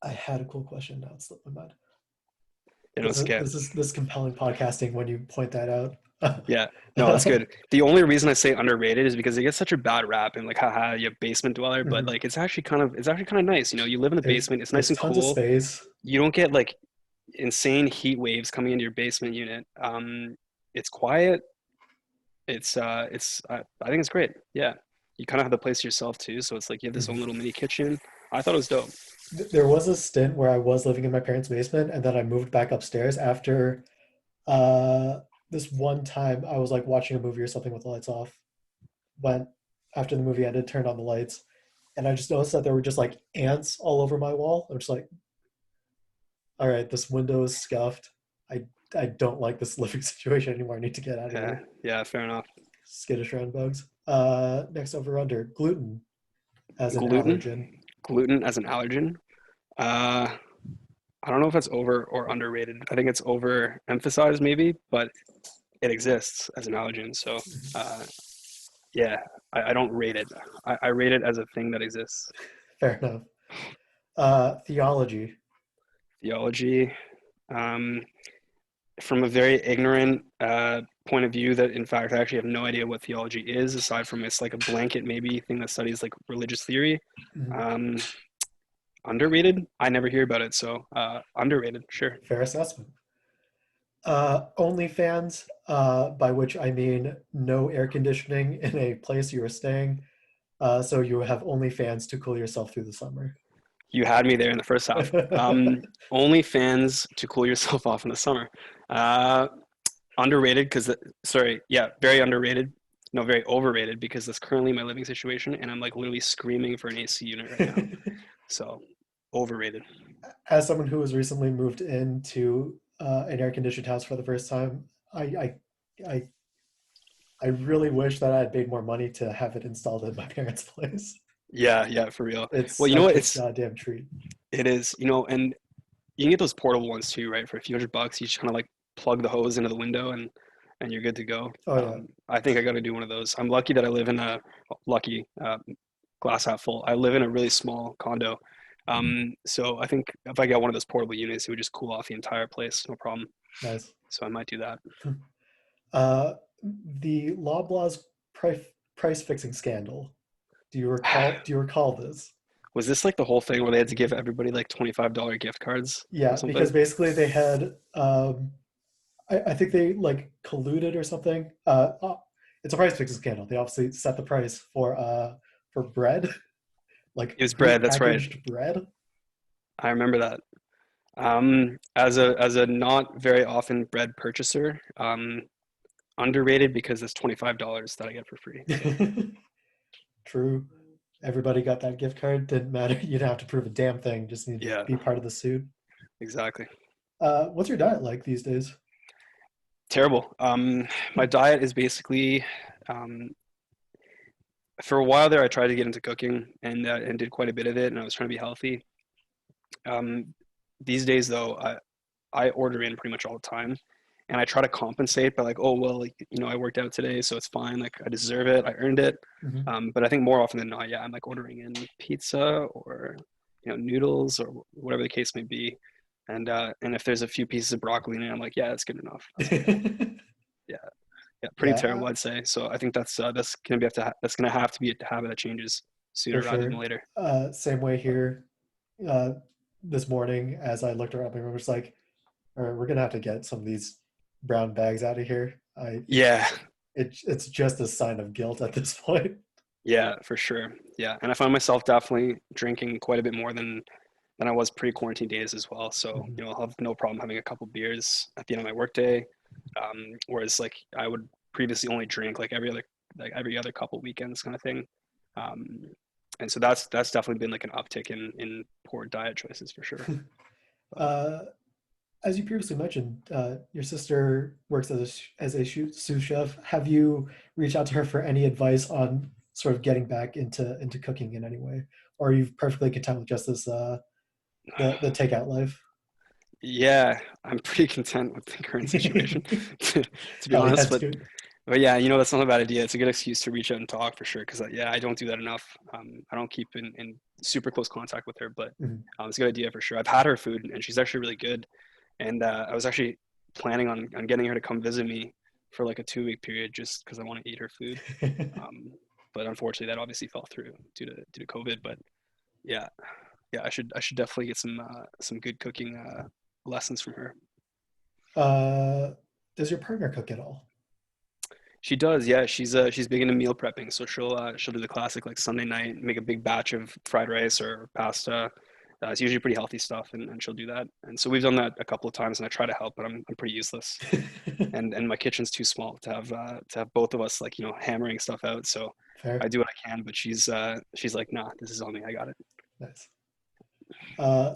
I had a cool question. Now it's slipped my mind. You know, skip. This compelling podcasting when you point that out. Yeah, no, that's good. The only reason I say underrated is because it gets such a bad rap and like, haha, you have basement dweller, but Mhm. like it's actually kind of nice. You know, you live in the basement, it's nice There's and tons of cool. space. You don't get like insane heat waves coming into your basement unit. It's quiet. I think it's great. Yeah, you kind of have the place to yourself too, so it's like you have this own little mini kitchen. I thought it was dope. There was a stint where I was living in my parents' basement, and then I moved back upstairs after uh, this one time I was like watching a movie or something with the lights off. Went after the movie ended, turned on the lights, and I just noticed that there were just like ants all over my wall. I'm just like, all right, this window is scuffed. I I don't like this living situation anymore. I need to get out of Yeah, here. yeah, fair enough. Skittish around bugs. Next over under gluten as an Gluten. allergen. Gluten as an allergen. Uh, I don't know if it's over or underrated. I think it's overemphasized maybe, but it exists as an allergen. So uh, yeah, I don't rate it. I rate it as a thing that exists. Fair enough. Theology. Theology, um, from a very ignorant point of view, that in fact I actually have no idea what theology is, aside from it's like a blanket maybe thing that studies like religious theory. Mhm. Um, Underrated. I never hear about it, so underrated, sure. Fair assessment. OnlyFans, by which I mean no air conditioning in a place you are staying, so you have OnlyFans to cool yourself through the summer. You had me there in the first half. Only fans to cool yourself off in the summer. Uh, Underrated because, sorry, yeah, very underrated. No, very overrated because that's currently my living situation, and I'm like literally screaming for an AC unit right now. So, overrated. As someone who was recently moved into an air conditioned house for the first time, I, I I I really wish that I had paid more money to have it installed in my parents' place. Yeah, yeah, for real. It's Well, you know what? such a goddamn treat. It is, and you can get those portable ones too, right? For a few $100, you just kind of like plug the hose into the window and you're good to go. Oh yeah. I think I got to do one of those. I'm lucky that I live in a lucky glass half full. I live in a really small condo, so I think if I get one of those portable units, it would just cool off the entire place, no problem. Nice. So I might do that. Uh, the Loblaws price fixing scandal. Do you recall this? Was this like the whole thing where they had to give everybody like $25 gift cards or Yeah, because something? basically they had I think they like colluded or something. It's a price fixing scandal. They obviously set the price for bread, like It was bread. That's right. prepackaged bread. I remember that. As a not very often bread purchaser, underrated because it's $25 that I get for free. So True. Everybody got that gift card. Didn't matter. You didn't have to prove a damn thing. Just need to yeah, be part of the suit. exactly. What's your diet like these days? Terrible. My diet is basically, um, for a while there, I tried to get into cooking and did quite a bit of it, and I was trying to be healthy. Um, these days, though, I order in pretty much all the time, and I try to compensate by like, oh well, like I worked out today, so it's fine. Like I deserve it. I earned it. Hmm. But I think more often than not, yeah, I'm like ordering in pizza or noodles or whatever the case may be. And if there's a few pieces of broccoli in it, I'm like, yeah, that's good enough. That's good enough. Yeah, yeah, pretty Yeah, terrible, I'd say. So I think that's gonna be that's gonna have to be a habit that changes for sooner rather than sure. later. Same way here. Uh, this morning, as I looked around my room, was like, all right, we're gonna have to get some of these brown bags out of here. Yeah, It's just a sign of guilt at this point. yeah, for sure. Yeah, and I find myself definitely drinking quite a bit more than I was pre-quarantine days as well. So Mhm. I'll have no problem having a couple beers at the end of my workday. Whereas like I would previously only drink like every other couple weekends kind of thing. Um, and so that's definitely been like an uptick in poor diet choices for sure. But Uh, as you previously mentioned, your sister works as a sous chef. Have you reached out to her for any advice on sort of getting back into cooking in any way, or are you perfectly content with just this the takeout life? yeah, I'm pretty content with the current situation, to be Hell yeah, honest. But dude. But yeah, that's not a bad idea. It's a good excuse to reach out and talk for sure. Because yeah, I don't do that enough. I don't keep in super close contact with her, but Mhm. it's a good idea for sure. I've had her food, and she's actually really good. And I was actually planning on getting her to come visit me for like a 2 week period, just because I want to eat her food. Um, but unfortunately, that obviously fell through due to COVID. But yeah, yeah, I should definitely get some good cooking lessons from her. uh, does your partner cook at all? She does, yeah. She's big into meal prepping, so she'll do the classic like Sunday night, make a big batch of fried rice or pasta. It's usually pretty healthy stuff, and she'll do that. And so we've done that a couple of times, and I try to help, but I'm pretty useless. And my kitchen's too small to have both of us like hammering stuff out. So I Fair. do what I can, but she's like, nah, this is on me. I got it. Nice.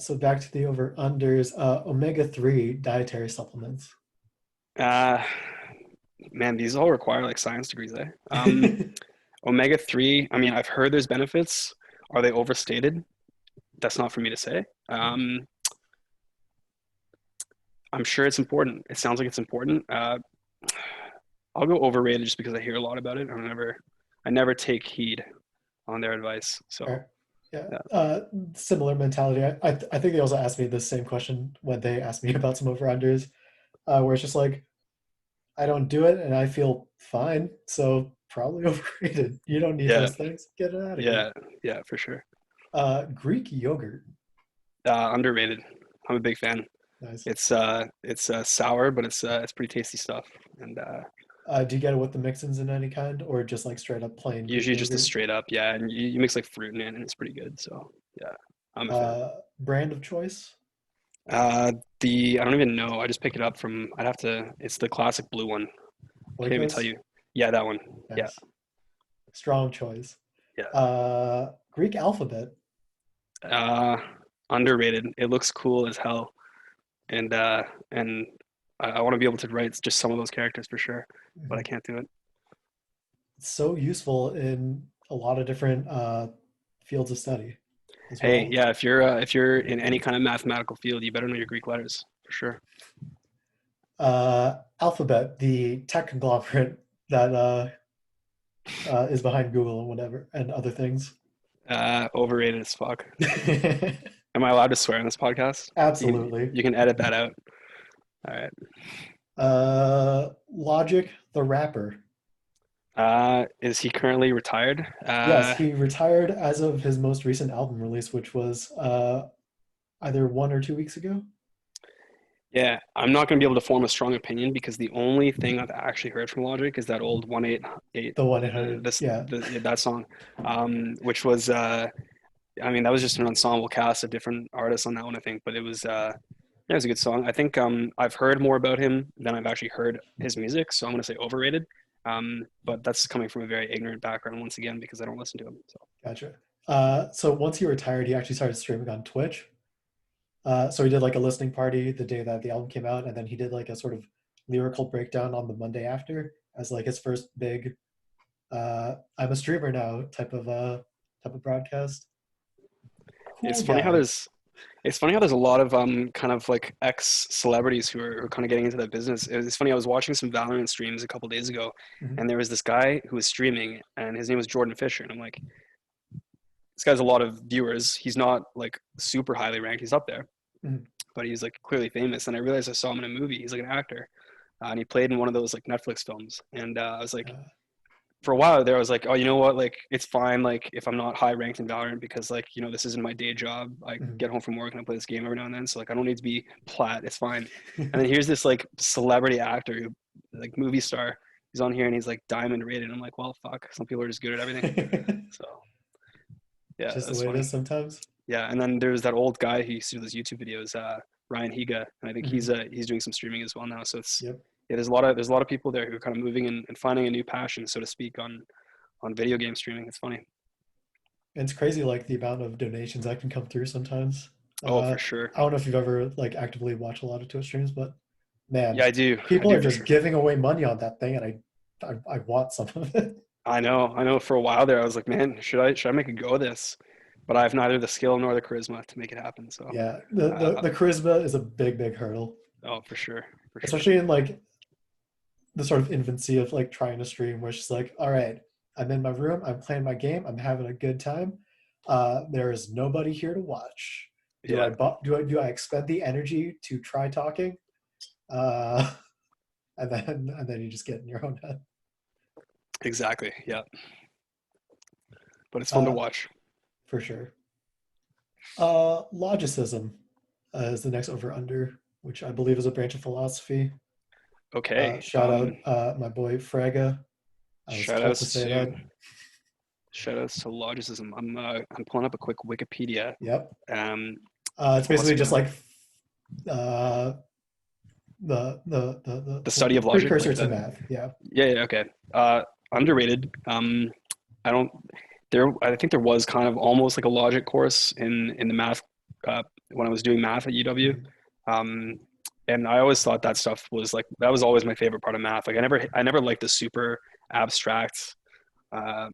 So back to the over unders. Omega-3 dietary supplements. Uh, Man, these all require like science degrees, eh? Omega 3. I mean, I've heard there's benefits. Are they overstated? that's not for me to say. I'm sure it's important. It sounds like it's important. I'll go overrated just because I hear a lot about it. I never take heed on their advice. So Fair. Yeah. yeah, Similar mentality. I think they also asked me the same question when they asked me about some over-unders, where it's just like, I don't do it and I feel fine. So probably overrated. You don't need yeah, those things. Get it out of here. yeah, yeah, for sure. Greek yogurt. Underrated. I'm a big fan. Nice. It's sour, but it's pretty tasty stuff. And Do you get it with the mix-ins in any kind, or just like straight up plain Greek usually just a yogurt? straight up, yeah. And you mix like fruit in it, and it's pretty good. So yeah, I'm a fan. Brand of choice? The I don't even know. I just picked it up from. I'd have to. It's the classic blue one. Can't even tell Oikos? you. Yeah, that one. Yeah, Nice. Strong choice. yeah. Greek alphabet. Uh, Underrated. It looks cool as hell, and I want to be able to write just some of those characters for sure, but I Mhm. can't do it. It's so useful in a lot of different fields of study as Hey, well. yeah, if you're in any kind of mathematical field, you better know your Greek letters for sure. Alphabet, the tech conglomerate that is behind Google and whatever and other things. Overrated as fuck. Am I allowed to swear on this podcast? Absolutely. You can edit that out. All right. Logic, the rapper. Is he currently retired? Yes, he retired as of his most recent album release, which was either 1 or 2 weeks ago. Yeah, I'm not going to be able to form a strong opinion because the only thing I've actually heard from Logic is that old 188 The 1-800. Yeah. yeah, that song, which was I mean that was just an ensemble cast of different artists on that one I think, but it was a good song. I think I've heard more about him than I've actually heard his music, so I'm going to say overrated. But that's coming from a very ignorant background once again because I don't listen to him. So Gotcha. So once he retired, he actually started streaming on Twitch. So he did like a listening party the day that the album came out, and then he did like a sort of lyrical breakdown on the Monday after as like his first big I'm a streamer now type of broadcast. it's Cool funny how guy. there's It's funny how there's a lot of kind of like ex celebrities who are kind of getting into that business. It's funny. I was watching some Valorant streams a couple days ago, Mhm, and there was this guy who was streaming, and his name was Jordan Fisher, and I'm like, this guy's a lot of viewers. He's not like super highly ranked. He's up there, mhm. but he's like clearly famous. And I realized I saw him in a movie. He's like an actor, and he played in one of those like Netflix films. And I was like, Uh, for a while there, I was like, oh, you know what? Like, it's fine. Like, if I'm not high ranked in Valorant because, like, this isn't my day job. I mhm. get home from work and I play this game every now and then. So, like, I don't need to be plat. It's fine. And then here's this, like, celebrity actor who, like, movie star. He's on here and he's, like, diamond rated. I'm like, well, fuck. Some people are just good at everything. So, yeah, Just the that's way it funny. is sometimes. Yeah. And then there's that old guy who used to do those YouTube videos, Ryan Higa. And I think Mhm. he's doing some streaming as well now. So Yep. yeah, there's a lot of people there who are kind of moving and finding a new passion, so to speak, on video game streaming. It's funny. And it's crazy like the amount of donations that can come through sometimes. Oh, for sure. I don't know if you've ever like actively watched a lot of Twitch streams, but man, Yeah, I do. I people do are for just sure. giving away money on that thing, and I want some of it. I know. I know. For a while there, I was like, man, should I make a go of this? But I have neither the skill nor the charisma to make it happen. So, Yeah, the charisma is a big hurdle, oh, for sure, for sure. especially in like the sort of infancy of like trying to stream, where it's just like, all right, I'm in my room, I'm playing my game, I'm having a good time. There is nobody here to watch. Yeah, Do I expend the energy to try talking? Uh, and then you just get in your own head. exactly. Yeah, but it's fun to Uh, watch. for sure. Logicism is the next over under, which I believe is a branch of philosophy. Okay. Shout out my boy Fraga. I was Shout told to outs say to that. logicism. I'm pulling up a quick Wikipedia. Yep. Um, It's basically Philosophy just of like uh, the study the of logic, precursor like to the math. Yeah. yeah, okay. Underrated. I don't. I think there was kind of almost like a logic course in the math when I was doing math at UW. Mhm. Um, and I always thought that stuff was like that was always my favorite part of math. Like I never liked the super abstract, uh,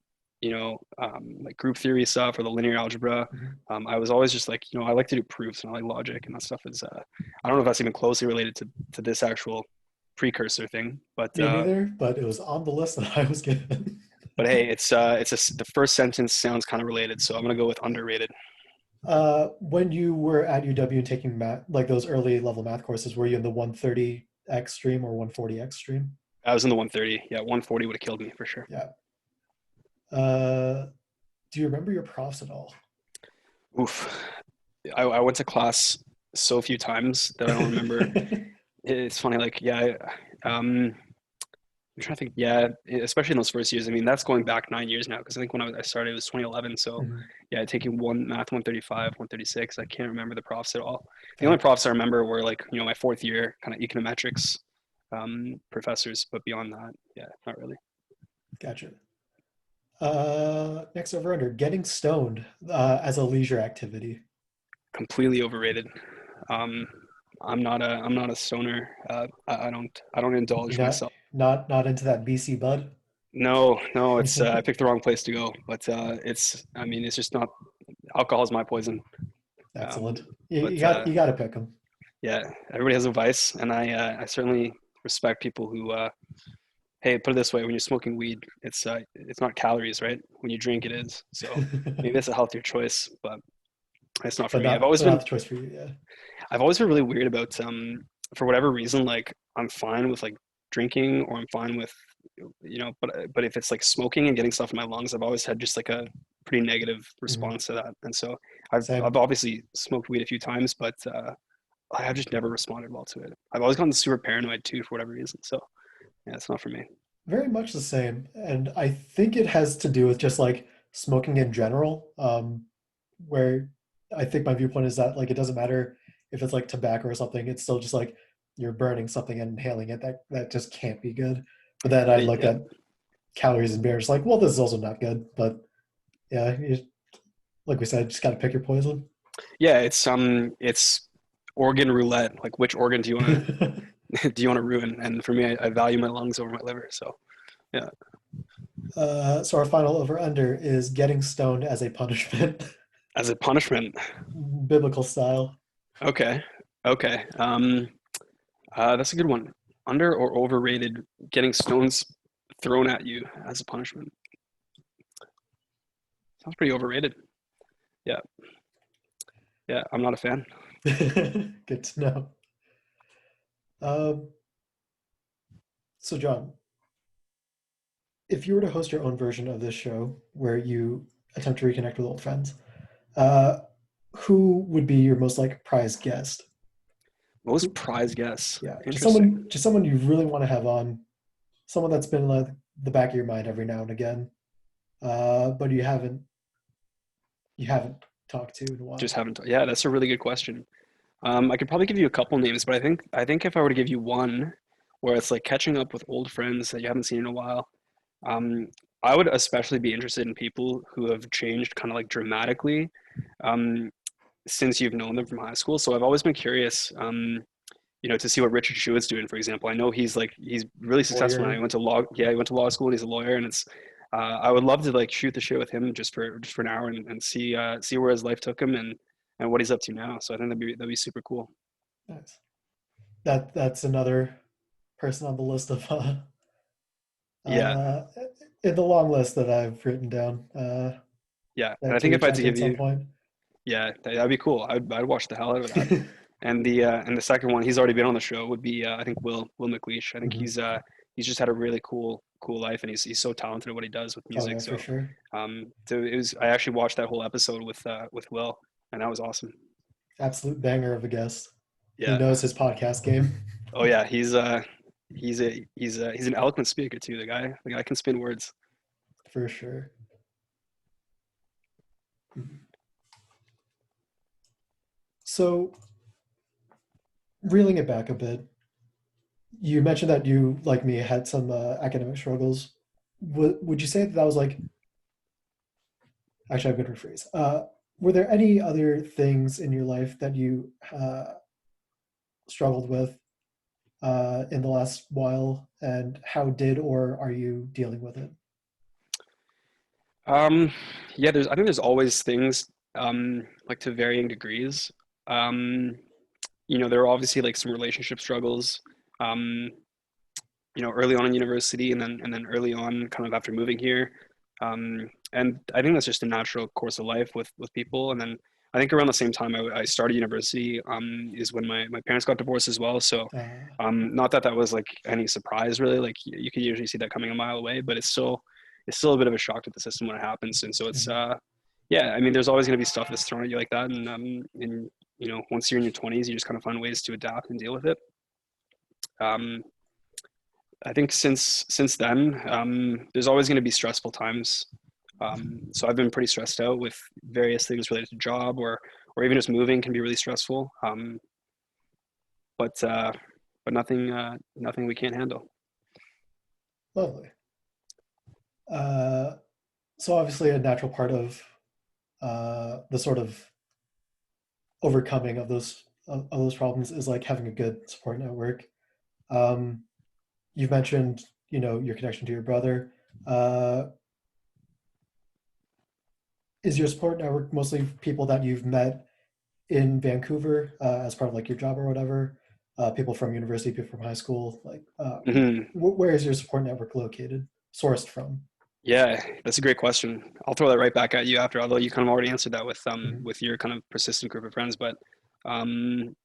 like group theory stuff or the linear algebra. Mhm. I was always just like, I like to do proofs and I like logic, and that stuff is, I don't know if that's even closely related to this actual precursor thing, Me neither, but it was on the list that I was given. but hey, the first sentence sounds kind of related, so I'm gonna go with underrated. When you were at UW and taking math, like those early level math courses, were you in the 130x stream or 140x stream? I was in the 130. Yeah, 140 would have killed me for sure. Yeah. Uh, do you remember your profs at all? Oof. I went to class so few times that I don't remember. It's funny, like, yeah, I'm trying to think. Yeah, especially in those first years. I mean, that's going back 9 years now because I think when I started, it was 2011. So, Mhm. yeah, taking one math 135, 136. I can't remember the profs at all. The only Fair. profs I remember were like, my fourth year kind of econometrics professors, but beyond that, yeah, not really. Gotcha. Next over under getting stoned as a leisure activity. Completely overrated. Um, I'm not a stoner. I don't You're indulge not myself. not into that BC bud. No, no, it's I picked the wrong place to go, but I mean, it's just not. Alcohol is my poison. Um, Excellent. You, but you got to pick them. yeah, everybody has a vice, and I certainly respect people who, hey, put it this way: when you're smoking weed, it's not calories, right? When you drink, it is. So maybe that's a healthier choice, but it's not for but me. not the choice for you. Yeah. I've always been really weird about for whatever reason, like I'm fine with like drinking, or I'm fine with, but if it's like smoking and getting stuff in my lungs, I've always had just like a pretty negative Mhm. response to that. And so I've Same. obviously smoked weed a few times, but I've just never responded well to it. I've always gotten super paranoid too for whatever reason. So yeah, it's not for me. Very much the same. And I think it has to do with just like smoking in general, where I think my viewpoint is that like it doesn't matter if it's like tobacco or something, it's still just like you're burning something and inhaling it. That just can't be good. But then I looked Yeah, at calories and beer, it's like, well, this is also not good. But yeah, like we said, just got to pick your poison. yeah, it's organ roulette. Like, which organ do you want to do you want to ruin? And for me, I value my lungs over my liver. So yeah, So our final over under is getting stoned as a punishment, as a punishment. biblical style. Okay, okay. That's a good one. Under or overrated getting stones thrown at you as a punishment? Sounds pretty overrated. Yeah, yeah. I'm not a fan. Good to know. Um, so John, if you were to host your own version of this show where you attempt to reconnect with old friends, uh, who would be your most like prized guest? Most Who, prized guess. yeah, Interesting. just someone you really want to have on, someone that's been like the back of your mind every now and again, but you haven't talked to in a Just while. haven't. Yeah, that's a really good question. I could probably give you a couple names, but I think if I were to give you one, where it's like catching up with old friends that you haven't seen in a while, um, I would especially be interested in people who have changed kind of like dramatically, um, since you've known them from high school. So I've always been curious, to see what Richard Schuett's doing, for example. I know he's really successful now. He Lawyer. went to law, yeah, he went to law school and he's a lawyer, and I would love to like shoot the shit with him just for an hour and see where his life took him and what he's up to now. So I think that'd be super cool. Nice. That's another person on the list of Yeah, uh, in the long list that I've written down yeah. And I to think if I reach had out to to give at some you, point. yeah, that'd be cool. I'd watch the hell out of that. And the second one, he's already been on the show, would be I think Will McLeish. I think Mhm. he's just had a really cool life, and he's so talented at what he does with Oh music. yeah, for So sure. I actually watched that whole episode with Will, and that was awesome. Absolute banger of a guest. He Yeah. knows his podcast game Oh yeah, he's an eloquent speaker too. The guy can spin words. for sure. Mhm. So reeling it back a bit, you mentioned that you, like me, had some academic struggles. Would you say that that was like, actually, I'm going to rephrase. Were there any other things in your life that you struggled with in the last while, and how did or are you dealing with it? Um, yeah, I think there's always things like to varying degrees. Um, there are obviously like some relationship struggles. Um, early on in university, and then early on, kind of after moving here. And I think that's just a natural course of life with people. And then I think around the same time I started university is when my parents got divorced as well. So Uh, not that that was like any surprise really. Like you could usually see that coming a mile away, but it's still a bit of a shock to the system when it happens. And so it's mhm. yeah, I mean, there's always going to be stuff that's thrown at you like that. And once you're in your 20s, you just kind of find ways to adapt and deal with it. Um, I think since then, there's always going to be stressful times. So I've been pretty stressed out with various things related to job or even just moving can be really stressful. But nothing we can't handle. Lovely. Uh, so obviously, a natural part of the sort of overcoming of those problems is like having a good support network. Um, you've mentioned, your connection to your brother. Uh, is your support network mostly people that you've met in Vancouver as part of like your job or whatever? People from university, people from high school. Like, Hmm. where is your support network located? Sourced from? Yeah, that's a great question. I'll throw that right back at you after, although you kind of already answered that Mhm. with your kind of persistent group of friends. But I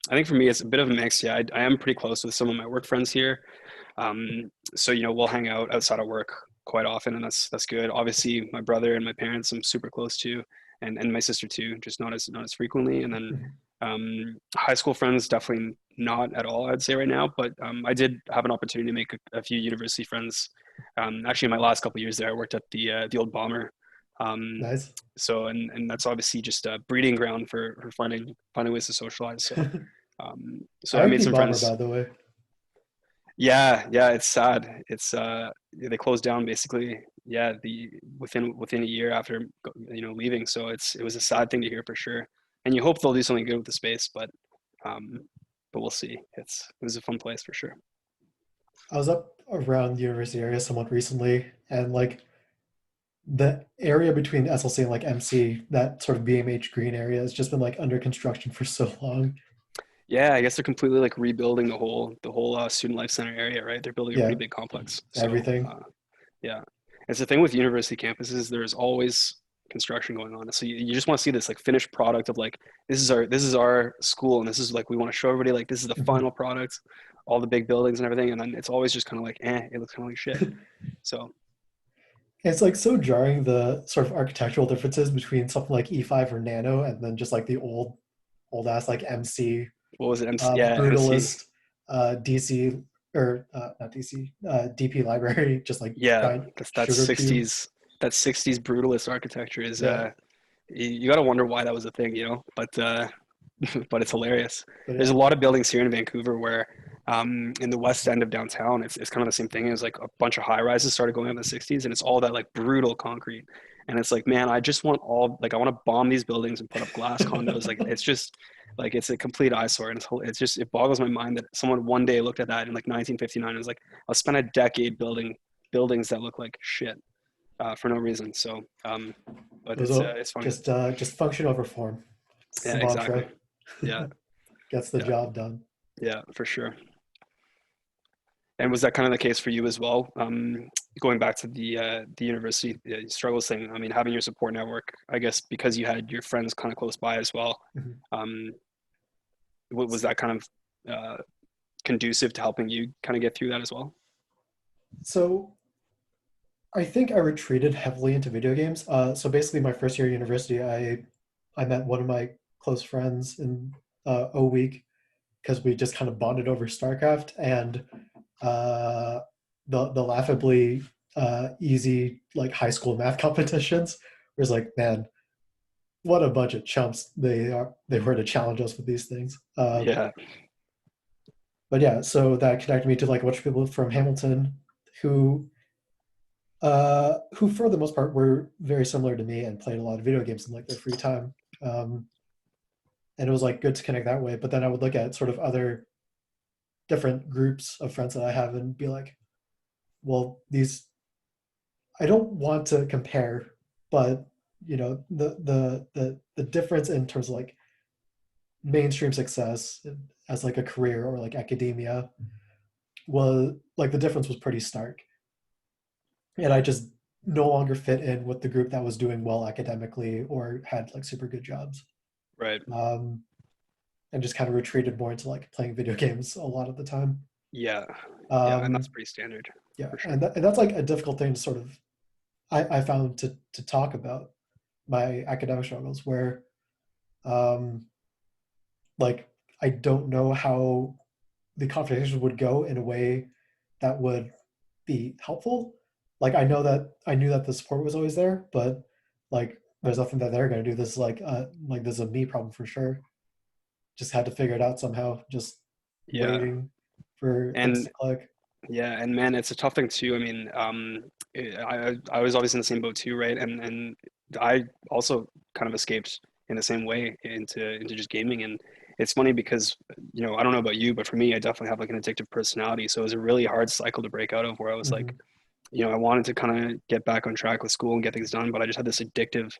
think for me, it's a bit of a mix. Yeah, I am pretty close with some of my work friends here. So we'll hang out outside of work quite often, and that's good. Obviously, my brother and my parents I'm super close to, and my sister too, just not as frequently. And then Mhm. high school friends definitely not at all, I'd say right now. But I did have an opportunity to make a few university friends. Actually, in my last couple of years there, I worked at the old Bomber. Um, Nice. so and that's obviously just a breeding ground for finding ways to socialize. So I made R.I.P. some Bomber, friends. by the way. Yeah, yeah, it's sad. It's they closed down basically. Yeah, the within a year after leaving. So it was a sad thing to hear for sure. And you hope they'll do something good with the space, um, but we'll see. It was a fun place for sure. I was up around the university area somewhat recently, and like the area between SLC and like MC, that sort of BMH green area, has just been like under construction for so long. Yeah, I guess they're completely like rebuilding the whole student life center area, right? They're building a pretty Yeah, big complex. So everything. yeah, it's the thing with university campuses. There's always construction going on, so you just want to see this like finished product of like this is our school, and this is like we want to show everybody like this is the Mhm. final product, all the big buildings and everything, and then it's always just kind of like it looks kind of like shit. So It's like so jarring the sort of architectural differences between something like E5 or Nano and then just like the old ass like MC what was it? Yeah, MC. brutalist DC or not DC DP library, just like Yeah, giant that's that sugar cube. 60s that 60s brutalist architecture is Yeah, you got to wonder why that was a thing, but it's hilarious. but There's yeah, a lot of buildings here in Vancouver where, in the west end of downtown, it's kind of the same thing. It's like a bunch of high rises started going up in the 60s, and it's all that like brutal concrete. And it's like, man, I just want I want to bomb these buildings and put up glass condos. Like, it's just like it's a complete eyesore, and it boggles my mind that someone one day looked at that in like 1959 and was like, I'll spend a decade building buildings that look like shit for no reason. So, but those it's funny. just function over form. It's Yeah, the exactly. mantra. Yeah, Gets the yeah, job done. yeah, for sure. And was that kind of the case for you as well? Going back to the university struggles thing. I mean, having your support network, I guess, because you had your friends kind of close by as well. Mhm. Um, was that kind of conducive to helping you kind of get through that as well? So I think I retreated heavily into video games. So basically, my first year at university, I met one of my close friends in a week because we just kind of bonded over StarCraft and uh, the laughably easy like high school math competitions. Where it's like, man, what a bunch of chumps they were to challenge us with these things. Yeah, But yeah, so that connected me to like a bunch of people from Hamilton who who for the most part were very similar to me and played a lot of video games in like their free time. Um, and it was like good to connect that way. But then I would look at sort of other different groups of friends that I have and be like, well, these I don't want to compare but the difference in terms of like mainstream success as like a career or like academia was like the difference was pretty stark, and I just no longer fit in with the group that was doing well academically or had like super good jobs. Right. um, and just kind of retreated more into like playing video games a lot of the time. Yeah. Yeah, and that's um, pretty standard yeah, for sure. and that's like a difficult thing to sort of I found to talk about my academic struggles, where um, like I don't know how the conversation would go in a way that would be helpful. Like I knew that the support was always there, but like there's nothing that they're gonna do. This is like this is a me problem for sure. Just had to figure it out somehow. Just Yeah. waiting for things And to click. yeah, and man, it's a tough thing too. I mean, I was always in the same boat too, right? And I also kind of escaped in the same way into just gaming. And it's funny because, I don't know about you, but for me, I definitely have like an addictive personality. So it was a really hard cycle to break out of, where I was like, Hmm. I wanted to kind of get back on track with school and get things done, but I just had this addictive,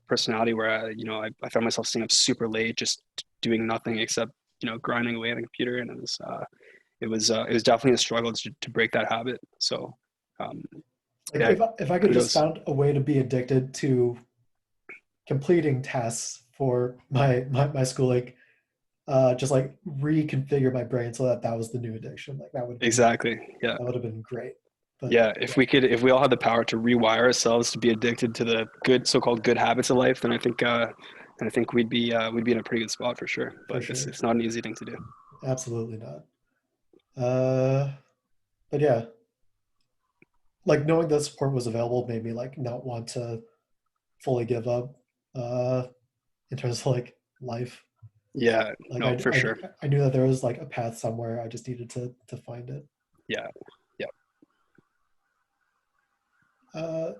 personality where I found myself staying up super late, just doing nothing except, grinding away on the computer. And it was definitely a struggle to break that habit. So, um, Like yeah, if I could just kudos. found a way to be addicted to completing tasks for my school, like just like reconfigure my brain so that that was the new addiction. Like Exactly. Yeah. that would have been great. But Yeah. If we all had the power to rewire ourselves to be addicted to the good, so-called good habits of life, then I think we'd be in a pretty good spot for sure. for But sure, it's not an easy thing to do. absolutely not. Uh, but yeah, like knowing that support was available made me like not want to fully give up uh, in terms of like life. Yeah. Like No, for sure. I knew that there was like a path somewhere. I just needed to find it. Yeah. Yeah.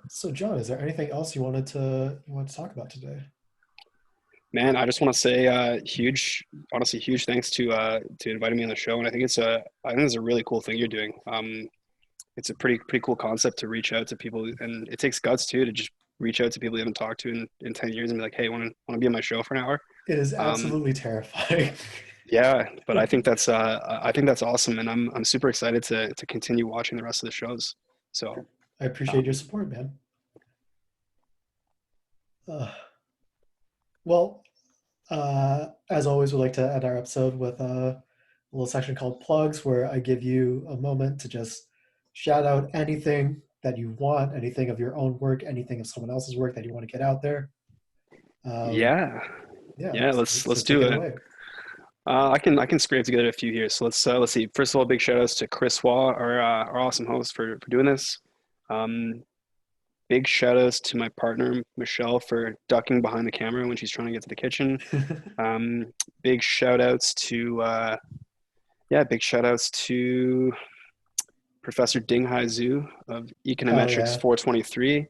So John, is there anything else you want to talk about today? Man, I just want to say honestly, huge thanks to inviting me on the show. And I think it's a really cool thing you're doing. It's a pretty cool concept to reach out to people, and it takes guts too to just reach out to people you haven't talked to in 10 years and be like, hey, want to be on my show for an hour. It is um, absolutely terrifying. yeah, but I think that's awesome, and I'm super excited to continue watching the rest of the shows. So I appreciate your um, support, man. Uh, well, as always, we like to end our episode with a little section called plugs, where I give you a moment to just shout out anything that you want, anything of your own work, anything of someone else's work that you want to get out there. Um, yeah, yeah, yeah, so let's take do it it. away. I can scrape together a few here. So let's see. First of all, big shout outs to Chris Waugh, our awesome host for doing this. Um, Big shout outs to my partner Michelle for ducking behind the camera when she's trying to get to the kitchen. Um, big shout outs to big shout outs to Professor Ding Hai Zhu of Hell Econometrics yeah. 423,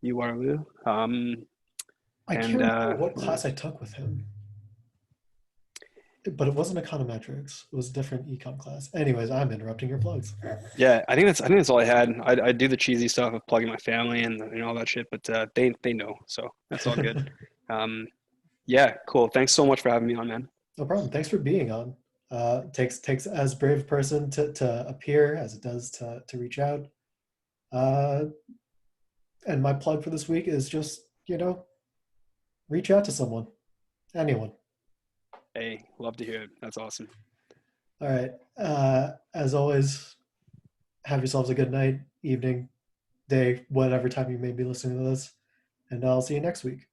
URLU. I can't And remember what class I took with him, but it wasn't econometrics. It was a different econ class. Anyways, I'm interrupting your plugs. yeah, I think that's all I had. I do the cheesy stuff of plugging my family and all that shit, but they know, so that's all good. Um, yeah, cool. Thanks so much for having me on, man. No problem. Thanks for being on. Takes as brave a person to appear as it does to reach out. Uh, and my plug for this week is just reach out to someone, anyone. Hey, love to hear it. That's awesome. All right. As always, have yourselves a good night, evening, day, whatever time you may be listening to this, and I'll see you next week.